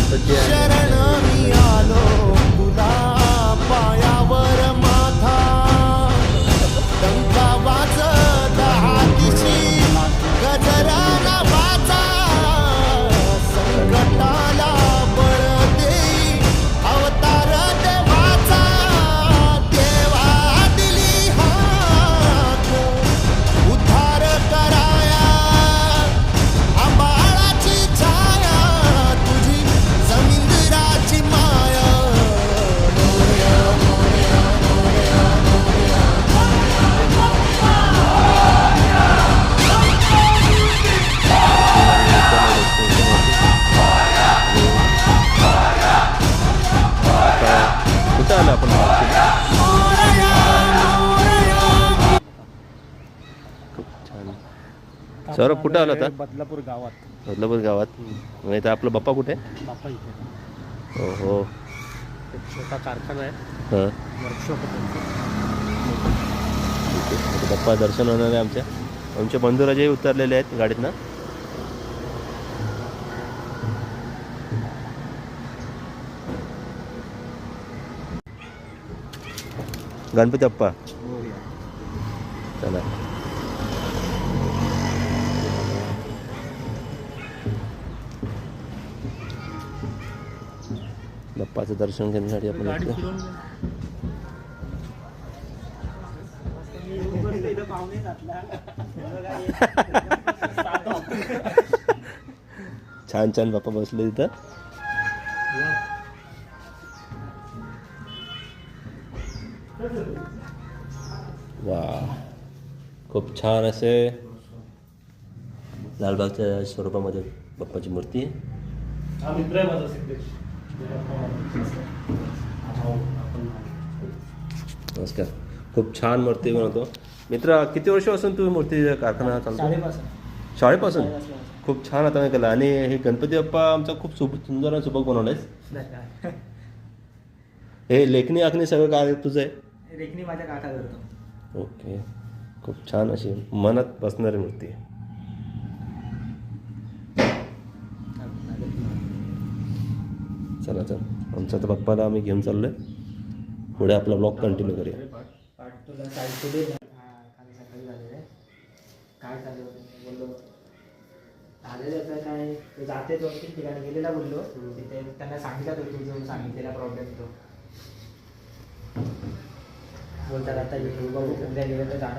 गणपती आहे. शरण मी आलो तुला पायावर माथा डंका वाजत हातीशी गजरा नावाचा संकटाला बळ देई अवतार देवाचा देवा दिली हाक उद्धार कराया आंबाळाची छाया तुझी समुद्राची माया मोरया मोरया मोरया कुठं आलं आपण? खूप छान. सौरभ कुठं आला होता? बदलापूर गावात. बदलापूर गावात. नाही तर आपला बाप्पा कुठे? बाप्पा इथे हो हो. एक छोटा कारखाना आहे, हां वर्कशॉप ठीक आहे. आता बाप्पा दर्शन होणार आहे आमचे बंधुराजही उतरलेले आहेत गाडीतनं. गणपती बाप्पा चला. बाप्पाचं दर्शन घेण्यासाठी आपण येतो. छान छान बाप्पा बसले तिथं. वा खूप छान असे लालबागच्या स्वरूपामध्ये बाप्पाची मूर्ती आहे. हा मित्र आहे माझा सिद्धेश. नमस्कार. खूप छान मूर्ती बनवतो मित्र. किती वर्षापासून तुम्ही मूर्ती कारखाना चालतो? शाळेपासून. खूप छान आता केलं. आणि हे गणपती बाप्पा आमचा खूप सुंदर आणि सुबक बनवलाय. हे लेखणी आखणी सगळं काय तुझं आहे? रेखनी माझ्या काका करतो. ओके. खूप छान अशी मनात बसणारी मूर्ती आहे. चला चल आमचा तर बाप्पाला आम्ही घेऊन चाललोय. पुढे आपला ब्लॉग कंटिन्यू करूया. काय चालू बोललो झालेलं काय ते जाते दोन तीन ठिकाणी गेलेला बोललो तिथे त्यांना सांगितलं तो तुझं सांगितलेला प्रॉब्लेम तो बोलतात आता उद्या गेलं तर जाणार.